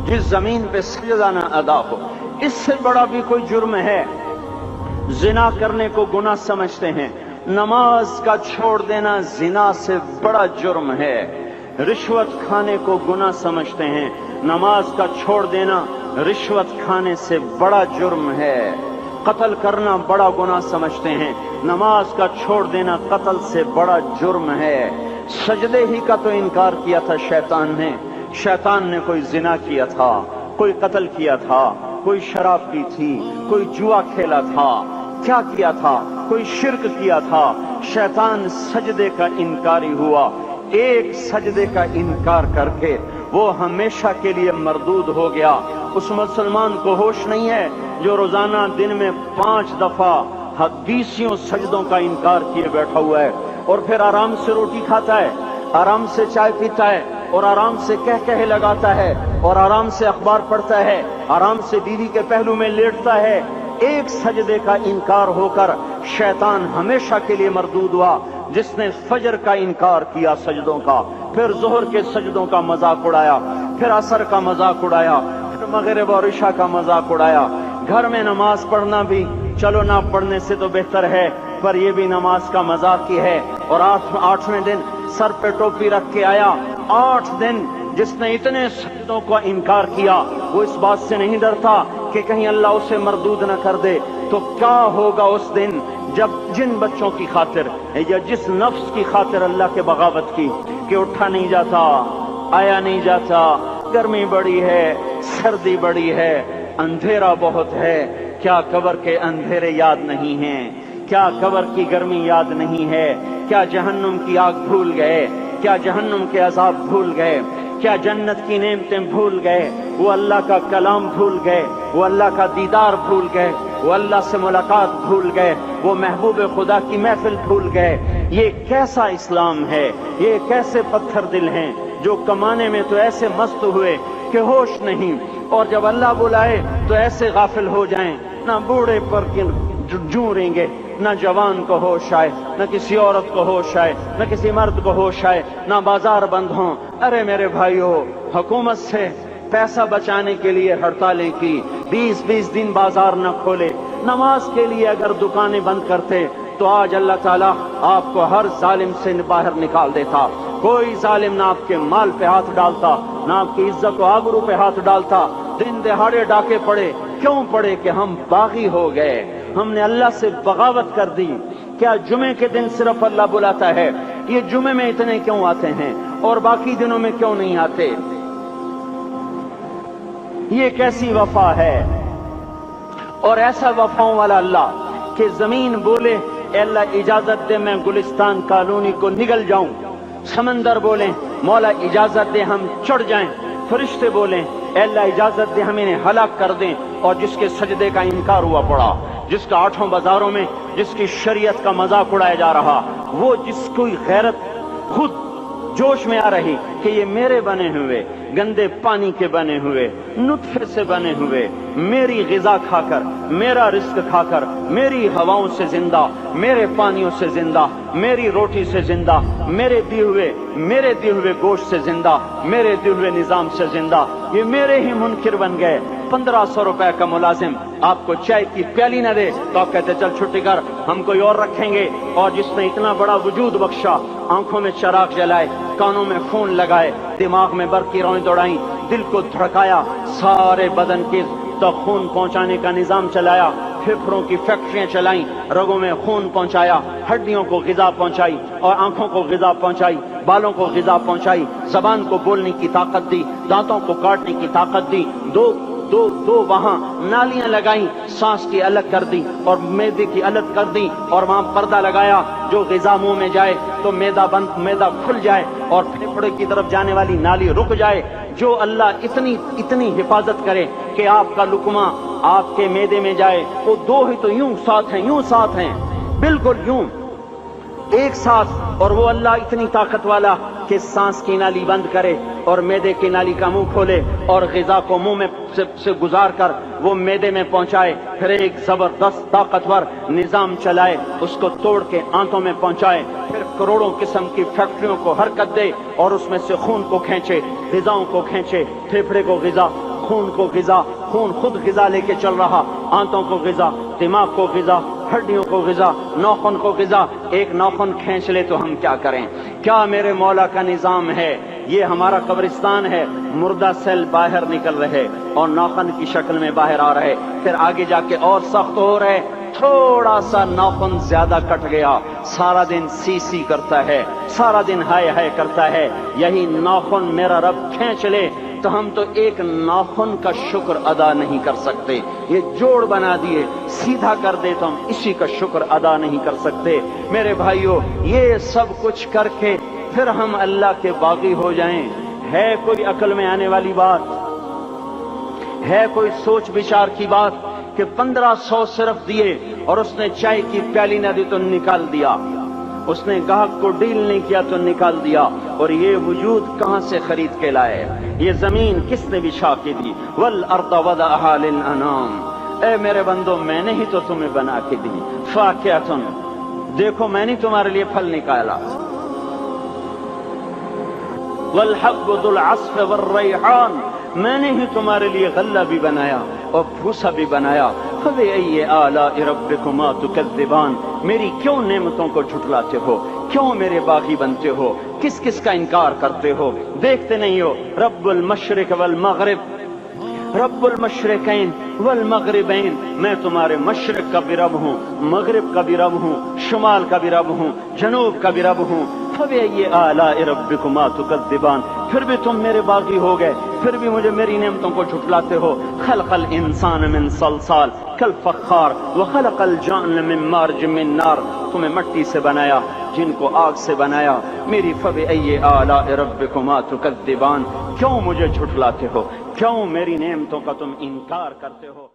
جس زمین پہ سجدہ نہ ادا ہو، اس سے بڑا بھی کوئی جرم ہے؟ زنا کرنے کو گناہ سمجھتے ہیں، نماز کا چھوڑ دینا زنا سے بڑا جرم ہے۔ رشوت کھانے کو گناہ سمجھتے ہیں، نماز کا چھوڑ دینا رشوت کھانے سے بڑا جرم ہے۔ قتل کرنا بڑا گناہ سمجھتے ہیں، نماز کا چھوڑ دینا قتل سے بڑا جرم ہے۔ سجدے ہی کا تو انکار کیا تھا شیطان نے کوئی زنا کیا تھا، کوئی قتل کیا تھا، کوئی شراب پی تھی، کوئی جوا کھیلا تھا، کیا کیا تھا؟ کوئی شرک کیا تھا۔ شیطان سجدے کا انکاری ہوا، ایک سجدے کا انکار کر کے وہ ہمیشہ کے لیے مردود ہو گیا۔ اس مسلمان کو ہوش نہیں ہے جو روزانہ دن میں 5 دفعہ 20 سجدوں کا انکار کیے بیٹھا ہوا ہے، اور پھر آرام سے روٹی کھاتا ہے، آرام سے چائے پیتا ہے، اور آرام سے کہے لگاتا ہے، اور آرام سے اخبار پڑھتا ہے، آرام سے بیوی کے پہلو میں لیٹتا ہے۔ ایک سجدے کا انکار ہو کر شیطان ہمیشہ کے لیے مردود ہوا۔ جس نے فجر کا انکار کیا سجدوں کا، پھر ظہر کے سجدوں کا مذاق اڑایا، پھر عصر کا مذاق اڑایا، پھر مغرب اور عشاء کا مذاق اڑایا۔ گھر میں نماز پڑھنا بھی چلو نہ پڑھنے سے تو بہتر ہے، پر یہ بھی نماز کا مذاق ہی ہے۔ اور 8ویں دن سر پہ ٹوپی رکھ کے آیا۔ 8 دن جس نے اتنے سجدوں کا انکار کیا، وہ اس بات سے نہیں ڈرتا کہ کہیں اللہ اسے مردود نہ کر دے۔ تو کیا ہوگا اس دن جب جن بچوں کی خاطر یا جس نفس کی خاطر اللہ کے بغاوت کی کہ اٹھا نہیں جاتا، آیا نہیں جاتا، گرمی بڑی ہے، سردی بڑی ہے، اندھیرا بہت ہے، کیا قبر کے اندھیرے یاد نہیں ہیں؟ کیا قبر کی گرمی یاد نہیں ہے؟ کیا جہنم کی آگ بھول گئے؟ کیا جہنم کے عذاب بھول گئے؟ کیا جنت کی نعمتیں بھول گئے؟ وہ اللہ کا کلام بھول گئے، وہ اللہ کا دیدار بھول گئے، وہ اللہ سے ملاقات بھول گئے، وہ محبوب خدا کی محفل بھول گئے۔ یہ کیسا اسلام ہے؟ یہ کیسے پتھر دل ہیں جو کمانے میں تو ایسے مست ہوئے کہ ہوش نہیں، اور جب اللہ بلائے تو ایسے غافل ہو جائیں، نہ بوڑھے پر جوں رہیں گے، نہ جوان کو ہوش آئے، نہ کسی عورت کو ہوش آئے، نہ کسی مرد کو ہوش آئے، نہ بازار بند ہوں۔ ارے میرے بھائیو، حکومت سے پیسہ بچانے کے لیے ہڑتالیں کی، 20 دن بازار نہ کھولے، نماز کے لیے اگر دکانیں بند کرتے تو آج اللہ تعالیٰ آپ کو ہر ظالم سے باہر نکال دیتا۔ کوئی ظالم نہ آپ کے مال پہ ہاتھ ڈالتا، نہ آپ کی عزت و آبرو پہ ہاتھ ڈالتا۔ دن دہاڑے ڈاکے پڑے، کیوں پڑے؟ کہ ہم باغی ہو گئے، ہم نے اللہ سے بغاوت کر دی۔ کیا جمعے کے دن صرف اللہ بلاتا ہے؟ یہ جمعے میں اتنے کیوں آتے ہیں اور باقی دنوں میں کیوں نہیں آتے؟ یہ کیسی وفا ہے؟ اور ایسا وفاؤں والا اللہ کہ زمین بولے اے اللہ اجازت دے میں گلستان کالونی کو نگل جاؤں، سمندر بولیں مولا اجازت دے ہم چڑھ جائیں، فرشتے بولیں اے اللہ اجازت دے ہم انہیں ہلاک کر دیں، اور جس کے سجدے کا انکار ہوا پڑا، جس کا 8 بازاروں میں جس کی شریعت کا مذاق اڑایا جا رہا، وہ جس کوئی غیرت خود جوش میں آ رہی کہ یہ میرے بنے ہوئے گندے پانی کے بنے ہوئے نطفے سے بنے ہوئے میری غذا کھا کر، میرا رزق کھا کر، میری ہواؤں سے زندہ، میرے پانیوں سے زندہ، میری روٹی سے زندہ، میرے دیے ہوئے گوشت سے زندہ، میرے دیے ہوئے نظام سے زندہ، یہ میرے ہی منکر بن گئے۔ 1500 روپے کا ملازم آپ کو چائے کی پیالی نہ دے تو آپ کہتے چل چھٹی کر، ہم کوئی اور رکھیں گے۔ اور جس نے اتنا بڑا وجود بخشا، آنکھوں میں چراغ جلائے، کانوں میں خون لگائے، دماغ میں برقی روئیں دوڑائیں، دل کو دھڑکایا، سارے بدن کے تک خون پہنچانے کا نظام چلایا، پھیپھڑوں کی فیکٹریاں چلائیں، رگوں میں خون پہنچایا، ہڈیوں کو غذا پہنچائی اور آنکھوں کو غذا پہنچائی، بالوں کو غذا پہنچائی، زبان کو بولنے کی طاقت دی، دانتوں کو کاٹنے کی طاقت دی، دو وہاں نالیاں لگائیں، سانس کی الگ کر دی اور معدے کی الگ کر دی، اور وہاں پردہ لگایا، جو غذا منہ میں جائے تو معدہ کھل جائے اور پھیپھڑے کی طرف جانے والی نالی رک جائے۔ جو اللہ اتنی حفاظت کرے کہ آپ کا لقمہ آپ کے معدے میں جائے، وہ 2 ہی تو یوں ساتھ ہیں بالکل یوں ایک ساتھ، اور وہ اللہ اتنی طاقت والا کہ سانس کی نالی بند کرے اور معدے کی نالی کا منہ کھولے اور غذا کو منہ میں سے گزار کر وہ معدے میں پہنچائے، پھر ایک زبردست طاقتور نظام چلائے، اس کو توڑ کے آنتوں میں پہنچائے، پھر کروڑوں قسم کی فیکٹریوں کو حرکت دے اور اس میں سے خون کو کھینچے، غذاؤں کو کھینچے، پھیپھڑے کو غذا، خون کو غذا، خون خود غذا لے کے چل رہا، آنتوں کو غذا، دماغ کو غذا، ہڈیوں کو غذا، ناخن کو غذا، ایک ناخن کھینچ لے تو ہم کیا کریں؟ کیا میرے مولا کا نظام ہے؟ یہ ہمارا قبرستان ہے، مردہ سیل باہر نکل رہے اور ناخن کی شکل میں باہر آ رہے، پھر آگے جا کے اور سخت ہو رہے، تھوڑا سا ناخن زیادہ کٹ گیا، سارا دن سی سی کرتا ہے، سارا دن ہائے ہائے کرتا ہے، یہی ناخن میرا رب کھینچ لے تو ہم تو ایک ناخن کا شکر ادا نہیں کر سکتے، یہ جوڑ بنا دیے سیدھا کر دے تو ہم اسی کا شکر ادا نہیں کر سکتے۔ میرے بھائیو، یہ سب کچھ کر کے پھر ہم اللہ کے باغی ہو جائیں، ہے کوئی عقل میں آنے والی بات؟ ہے کوئی سوچ بچار کی بات کہ 1500 صرف دیے اور اس نے چائے کی پیالی نہ دی تو نکال دیا، اس نے گاہک کو ڈیل نہیں کیا تو نکال دیا، اور یہ وجود کہاں سے خرید کے لائے؟ یہ زمین کس نے بچھا کے دی؟ والارض وضعها للانام، اے میرے بندو میں نے ہی تو تمہیں بنا کے دی، فاکہۃ، دیکھو میں نے تمہارے لیے پھل نکالا، والحب ذو العصف والریحان، میں نے ہی تمہارے لیے غلہ بھی بنایا اور بھوسا بھی بنایا، فبأي آلاء ربكما تكذبان، میری کیوں نعمتوں کو جھٹلاتے ہو؟ کیوں میرے باغی بنتے ہو؟ کس کس کا انکار کرتے ہو؟ دیکھتے نہیں ہو رب المشرق والمغرب، رب المشرقین والمغربین، میں تمہارے مشرق کا بھی رب ہوں، مغرب کا بھی رب ہوں، شمال کا بھی رب ہوں، جنوب کا بھی رب ہوں، فبأي آلاء ربكما تكذبان، پھر بھی تم میرے باغی ہو گئے، پھر بھی مجھے میری نعمتوں کو جھٹلاتے ہو۔ خلق الانسان من صلصال کالفخار وخلق الجان من مارج من نار، تمہیں مٹی سے بنایا، جن کو آگ سے بنایا، میری فبأي آلاء ربكما تكذبان، کیوں مجھے جھٹلاتے ہو؟ کیوں میری نعمتوں کا تم انکار کرتے ہو؟